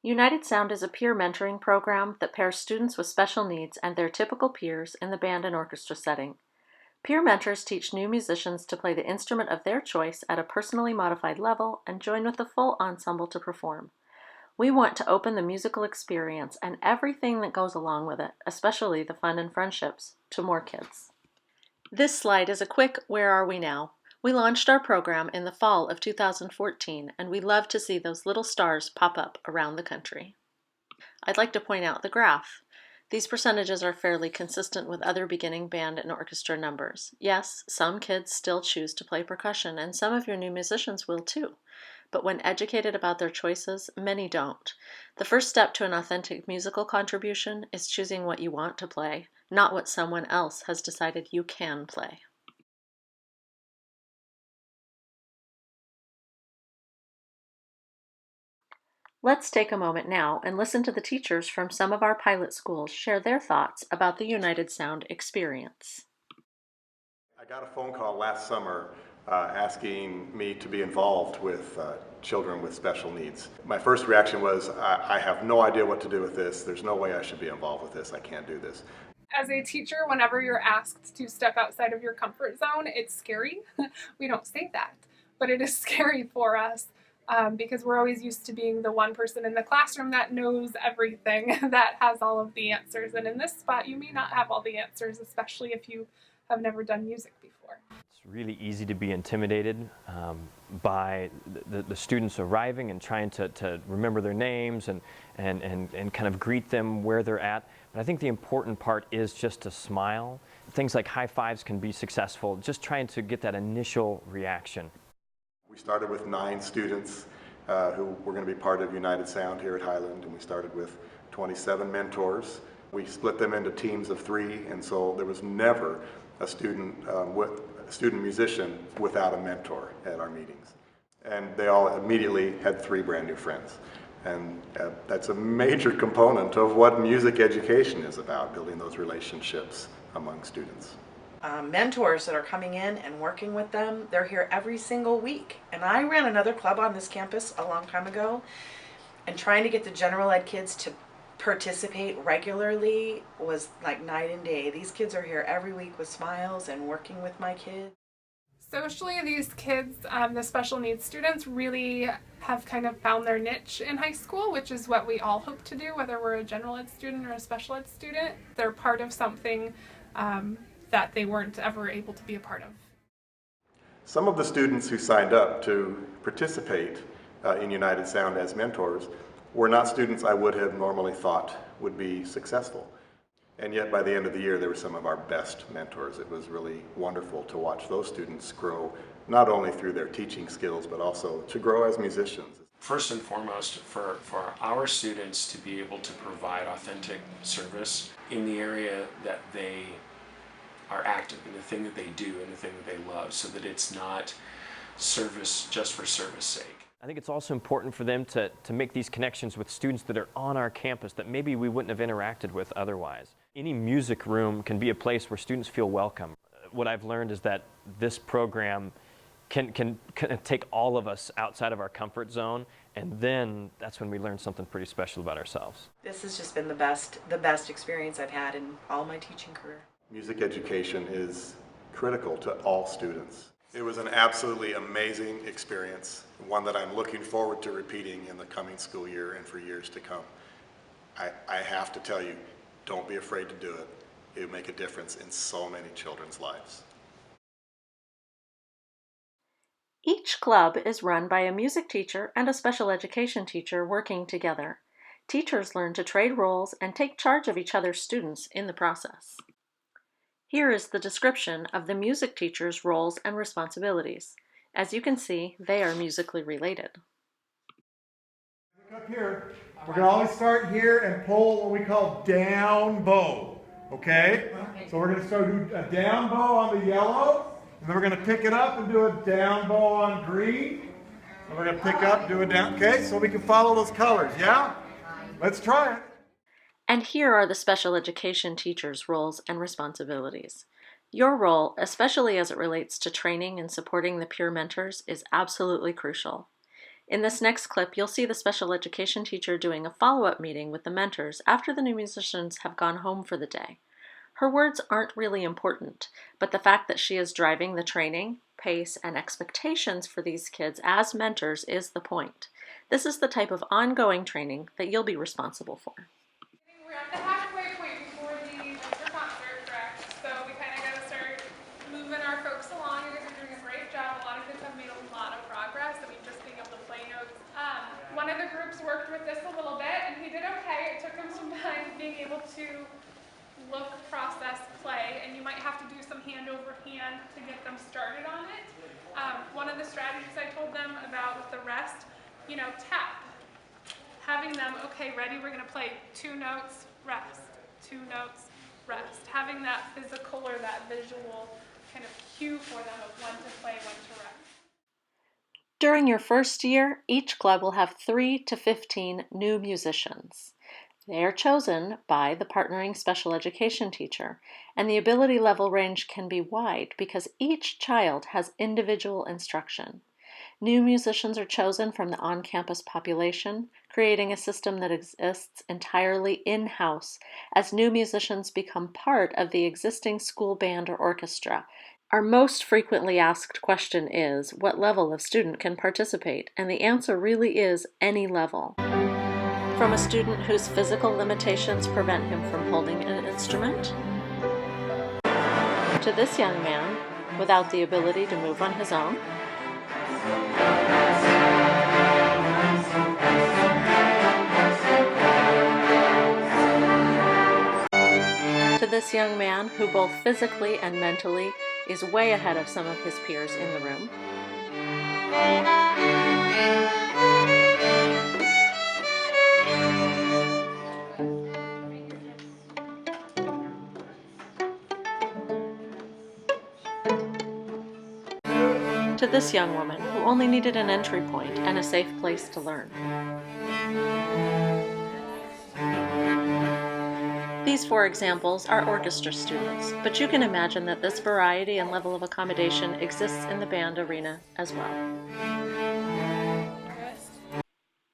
United Sound is a peer mentoring program that pairs students with special needs and their typical peers in the band and orchestra setting. Peer mentors teach new musicians to play the instrument of their choice at a personally modified level and join with the full ensemble to perform. We want to open the musical experience and everything that goes along with it, especially the fun and friendships, to more kids. This slide is a quick "Where are we now?" We launched our program in the fall of 2014, and we love to see those little stars pop up around the country. I'd like to point out the graph. These percentages are fairly consistent with other beginning band and orchestra numbers. Yes, some kids still choose to play percussion, and some of your new musicians will too. But when educated about their choices, many don't. The first step to an authentic musical contribution is choosing what you want to play, not what someone else has decided you can play. Let's take a moment now and listen to the teachers from some of our pilot schools share their thoughts about the United Sound experience. I got a phone call last summer asking me to be involved with children with special needs. My first reaction was, I have no idea what to do with this. There's no way I should be involved with this. I can't do this. As a teacher, whenever you're asked to step outside of your comfort zone, it's scary. We don't say that, but it is scary for us because we're always used to being the one person in the classroom that knows everything, that has all of the answers. And in this spot, you may not have all the answers, especially if you have never done music before. It's really easy to be intimidated by the students arriving and trying to remember their names and kind of greet them where they're at. But I think the important part is just to smile. Things like high fives can be successful, just trying to get that initial reaction. We started with 9 students who were going to be part of United Sound here at Highland, and we started with 27 mentors. We split them into teams of 3, and so there was never a student musician without a mentor at our meetings. And they all immediately had 3 brand new friends. And that's a major component of what music education is about, building those relationships among students. Mentors that are coming in and working with them, they're here every single week. And I ran another club on this campus a long time ago, and trying to get the general ed kids to participate regularly was like night and day. These kids are here every week with smiles and working with my kids. Socially, these kids, the special needs students, really have kind of found their niche in high school, which is what we all hope to do, whether we're a general ed student or a special ed student. They're part of something that they weren't ever able to be a part of. Some of the students who signed up to participate in United Sound as mentors were not students I would have normally thought would be successful. And yet by the end of the year, they were some of our best mentors. It was really wonderful to watch those students grow, not only through their teaching skills, but also to grow as musicians. First and foremost, for our students to be able to provide authentic service in the area that they are active in, the thing that they do and the thing that they love, so that it's not service just for service sake. I think it's also important for them to make these connections with students that are on our campus that maybe we wouldn't have interacted with otherwise. Any music room can be a place where students feel welcome. What I've learned is that this program can take all of us outside of our comfort zone, and then that's when we learn something pretty special about ourselves. This has just been the best experience I've had in all my teaching career. Music education is critical to all students. It was an absolutely amazing experience, one that I'm looking forward to repeating in the coming school year and for years to come. I have to tell you, don't be afraid to do it. It will make a difference in so many children's lives. Each club is run by a music teacher and a special education teacher working together. Teachers learn to trade roles and take charge of each other's students in the process. Here is the description of the music teacher's roles and responsibilities. As you can see, they are musically related. Up here, we're going to always start here and pull what we call down bow. Okay? So we're going to start do a down bow on the yellow, and then we're going to pick it up and do a down bow on green. And we're going to pick up, do a down. Okay? So we can follow those colors. Yeah? Let's try it. And here are the special education teacher's roles and responsibilities. Your role, especially as it relates to training and supporting the peer mentors, is absolutely crucial. In this next clip, you'll see the special education teacher doing a follow-up meeting with the mentors after the new musicians have gone home for the day. Her words aren't really important, but the fact that she is driving the training, pace, and expectations for these kids as mentors is the point. This is the type of ongoing training that you'll be responsible for. We're at the halfway point before the winter concert, correct? So we kind of got to start moving our folks along. You guys are doing a great job. A lot of kids have made a lot of progress. I mean, just being able to play notes. One of the groups worked with this a little bit, and he did okay. It took him some time being able to look, process, play, and you might have to do some hand over hand to get them started on it. One of the strategies I told them about with the rest, tap. Having them, okay, ready, we're going to play 2 notes, rest, 2 notes, rest. Having that physical or that visual kind of cue for them of when to play, when to rest. During your first year, each club will have 3 to 15 new musicians. They are chosen by the partnering special education teacher, and the ability level range can be wide because each child has individual instruction. New musicians are chosen from the on-campus population, creating a system that exists entirely in-house as new musicians become part of the existing school band or orchestra. Our most frequently asked question is, what level of student can participate? And the answer really is any level. From a student whose physical limitations prevent him from holding an instrument, to this young man without the ability to move on his own, to this young man who both physically and mentally is way ahead of some of his peers in the room. To this young woman who only needed an entry point and a safe place to learn. These 4 examples are orchestra students, but you can imagine that this variety and level of accommodation exists in the band arena as well.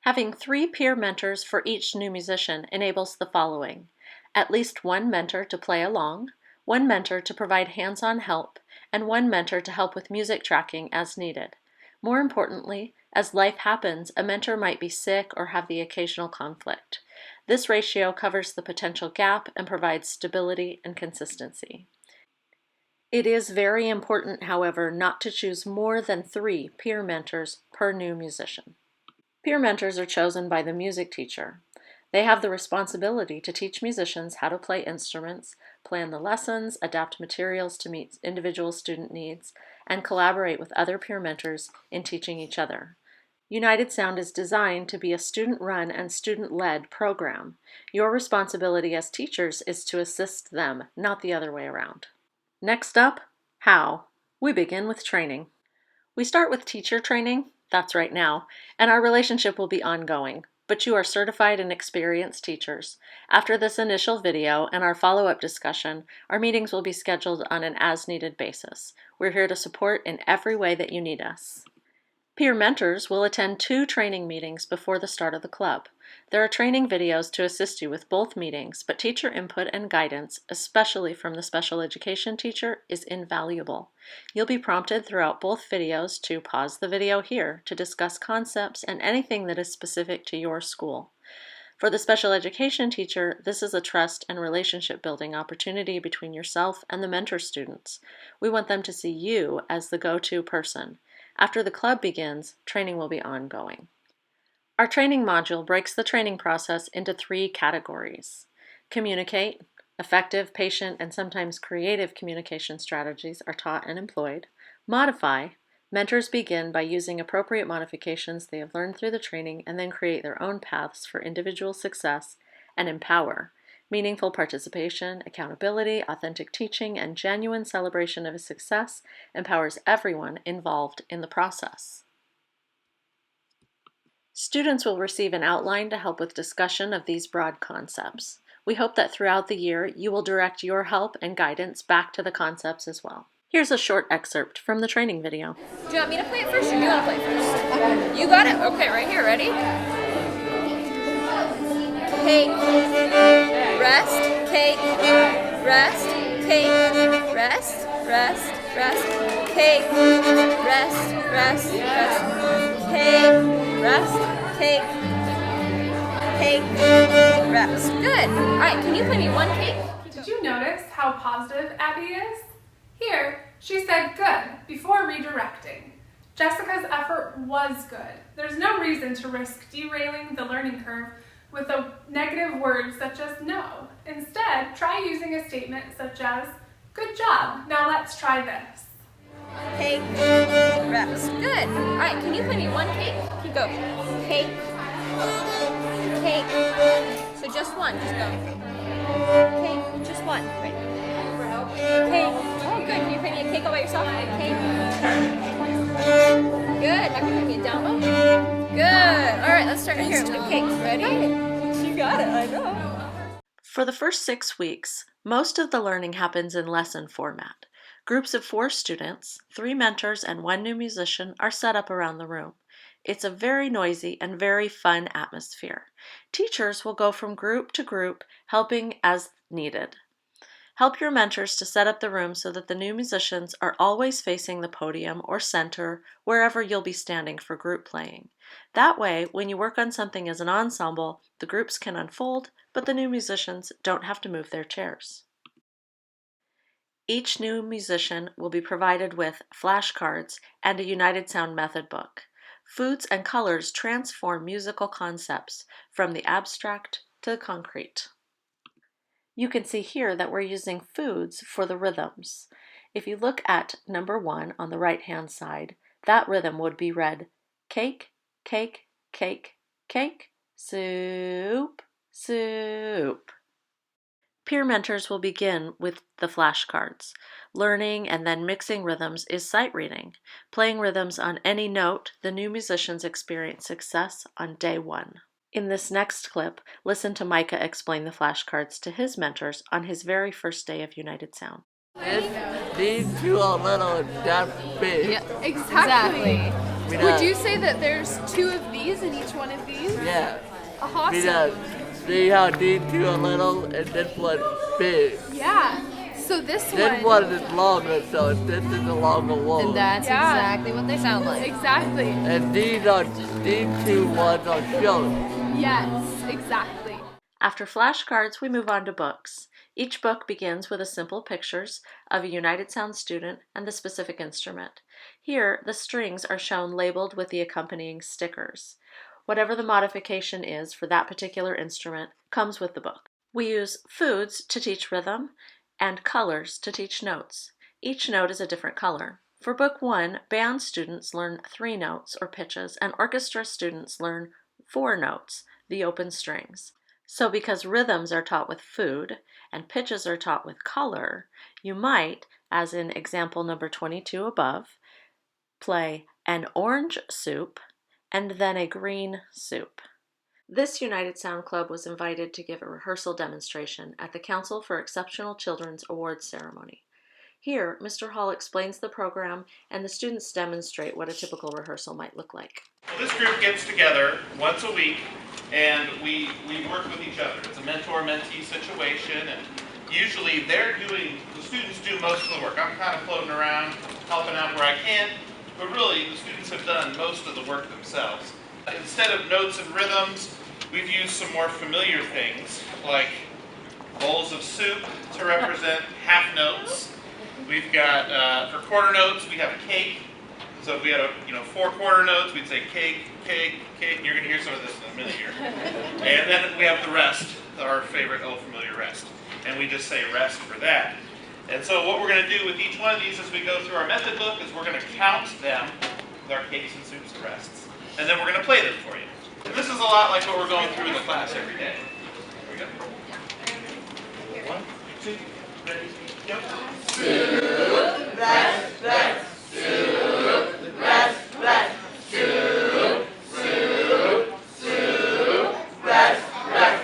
Having 3 peer mentors for each new musician enables the following: at least 1 mentor to play along, 1 mentor to provide hands-on help, and 1 mentor to help with music tracking as needed. More importantly, as life happens, a mentor might be sick or have the occasional conflict. This ratio covers the potential gap and provides stability and consistency. It is very important, however, not to choose more than 3 peer mentors per new musician. Peer mentors are chosen by the music teacher. They have the responsibility to teach musicians how to play instruments, plan the lessons, adapt materials to meet individual student needs, and collaborate with other peer mentors in teaching each other. United Sound is designed to be a student-run and student-led program. Your responsibility as teachers is to assist them, not the other way around. Next up, how? We begin with training. We start with teacher training, that's right now, and our relationship will be ongoing. But you are certified and experienced teachers. After this initial video and our follow-up discussion, our meetings will be scheduled on an as-needed basis. We're here to support in every way that you need us. Peer mentors will attend 2 training meetings before the start of the club. There are training videos to assist you with both meetings, but teacher input and guidance, especially from the special education teacher, is invaluable. You'll be prompted throughout both videos to pause the video here to discuss concepts and anything that is specific to your school. For the special education teacher, this is a trust and relationship building opportunity between yourself and the mentor students. We want them to see you as the go-to person. After the club begins, training will be ongoing. Our training module breaks the training process into 3 categories. Communicate. Effective, patient, and sometimes creative communication strategies are taught and employed. Modify. Mentors begin by using appropriate modifications they have learned through the training and then create their own paths for individual success. And empower. Meaningful participation, accountability, authentic teaching, and genuine celebration of a success empowers everyone involved in the process. Students will receive an outline to help with discussion of these broad concepts. We hope that throughout the year, you will direct your help and guidance back to the concepts as well. Here's a short excerpt from the training video. Do you want me to play it first or do you want to play it first? You got it? Okay, right here. Ready? Cake, rest, cake, rest, cake, rest, rest, rest, cake, rest, rest, rest, cake, rest, cake, cake, rest. Good. All right, can you play me one cake? Did you notice how positive Abby is? Here, she said good before redirecting. Jessica's effort was good. There's no reason to risk derailing the learning curve with a negative word such as no. Instead, try using a statement such as, good job, now let's try this. Cake, rest. Good. All right, can you play me one cake? Keep go. Cake, cake. So just one, just go. Cake, just one. Right. Cake. Oh, good. Can you play me a cake all by yourself? Cake. Good. Now can you play me a down bow? Good. All right, let's start right here with the cake. Ready? You got it. I know. For the first 6 weeks, most of the learning happens in lesson format. Groups of 4 students, 3 mentors, and 1 new musician are set up around the room. It's a very noisy and very fun atmosphere. Teachers will go from group to group, helping as needed. Help your mentors to set up the room so that the new musicians are always facing the podium or center, wherever you'll be standing for group playing. That way, when you work on something as an ensemble, the groups can unfold, but the new musicians don't have to move their chairs. Each new musician will be provided with flashcards and a United Sound method book. Foods and colors transform musical concepts from the abstract to the concrete. You can see here that we're using foods for the rhythms. If you look at number 1 on the right-hand side, that rhythm would be read cake, cake, cake, cake, soup, soup. Peer mentors will begin with the flashcards. Learning and then mixing rhythms is sight reading. Playing rhythms on any note, the new musicians experience success on day 1. In this next clip, listen to Micah explain the flashcards to his mentors on his very first day of United Sound. These two are little and that big. Yeah, exactly. Would you say that there's 2 of these in each one of these? Yeah. Awesome. Because see how these two are little and this one's big. Yeah. So this one is longer, so this is a longer one. And that's exactly what they sound like. Exactly. And these two ones are short. Yes, exactly. After flashcards, we move on to books. Each book begins with a simple pictures of a United Sound student and the specific instrument. Here, the strings are shown labeled with the accompanying stickers. Whatever the modification is for that particular instrument comes with the book. We use foods to teach rhythm and colors to teach notes. Each note is a different color. For Book 1, band students learn 3 notes or pitches, and orchestra students learn 4 notes, the open strings. So because rhythms are taught with food and pitches are taught with color, you might, as in example number 22 above, play an orange soup and then a green soup. This United Sound Club was invited to give a rehearsal demonstration at the Council for Exceptional Children's Awards ceremony. Here, Mr. Hall explains the program and the students demonstrate what a typical rehearsal might look like. Well, this group gets together once a week and we work with each other. It's a mentor-mentee situation, and usually the students do most of the work. I'm kind of floating around, helping out where I can, but really the students have done most of the work themselves. Instead of notes and rhythms, we've used some more familiar things like bowls of soup to represent half notes. We've got, for quarter notes, we have a cake. So if we had 4 quarter notes, we'd say cake, cake, cake, and you're going to hear some of this in a minute here. And then we have the rest, our favorite old familiar rest. And we just say rest for that. And so what we're going to do with each one of these as we go through our method book is we're going to count them with our cakes and soups and rests. And then we're going to play them for you. And this is a lot like what we're going through in the class every day. Here we go. 1, 2, ready, go. Soup, rest, rest, soup, rest, rest, soup, soup, soup, rest, rest.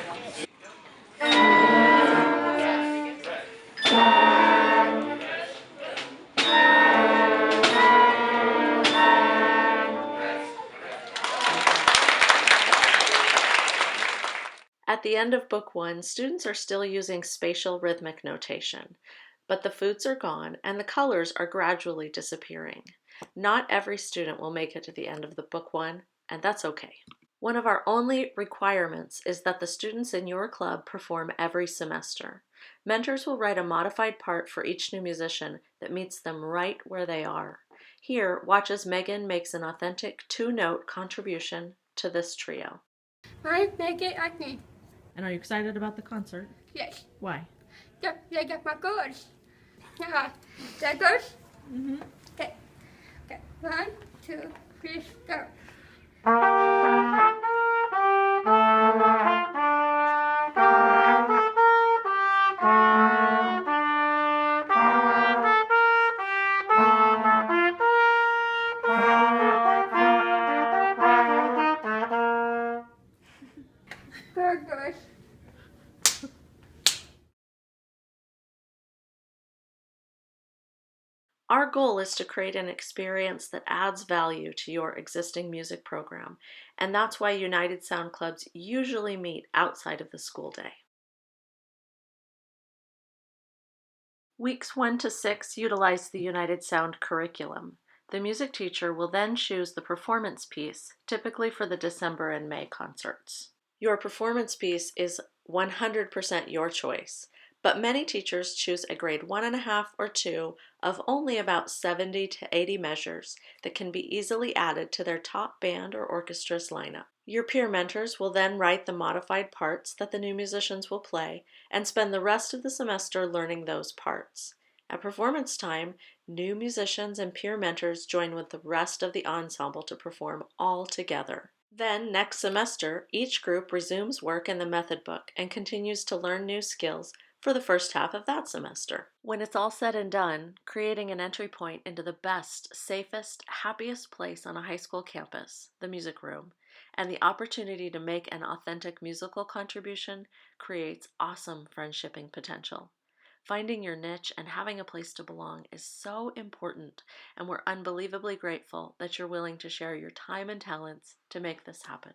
At the end of Book 1, students are still using spatial rhythmic notation, but the foods are gone and the colors are gradually disappearing. Not every student will make it to the end of the Book 1, and that's okay. One of our only requirements is that the students in your club perform every semester. Mentors will write a modified part for each new musician that meets them right where they are. Here, watch as Megan makes an authentic 2-note contribution to this trio. I'm Megan Acne. And are you excited about the concert? Yes. Why? They got my goals. That goes? Mm-hmm. Okay. Okay. 1, 2, 3, go. Very good. Our goal is to create an experience that adds value to your existing music program, and that's why United Sound Clubs usually meet outside of the school day. Weeks 1 to 6 utilize the United Sound curriculum. The music teacher will then choose the performance piece, typically for the December and May concerts. Your performance piece is 100% your choice, but many teachers choose a grade 1.5 or 2 of only about 70 to 80 measures that can be easily added to their top band or orchestra's lineup. Your peer mentors will then write the modified parts that the new musicians will play and spend the rest of the semester learning those parts. At performance time, new musicians and peer mentors join with the rest of the ensemble to perform all together. Then, next semester, each group resumes work in the method book and continues to learn new skills for the first half of that semester. When it's all said and done, creating an entry point into the best, safest, happiest place on a high school campus, the music room, and the opportunity to make an authentic musical contribution creates awesome friendshipping potential. Finding your niche and having a place to belong is so important, and we're unbelievably grateful that you're willing to share your time and talents to make this happen.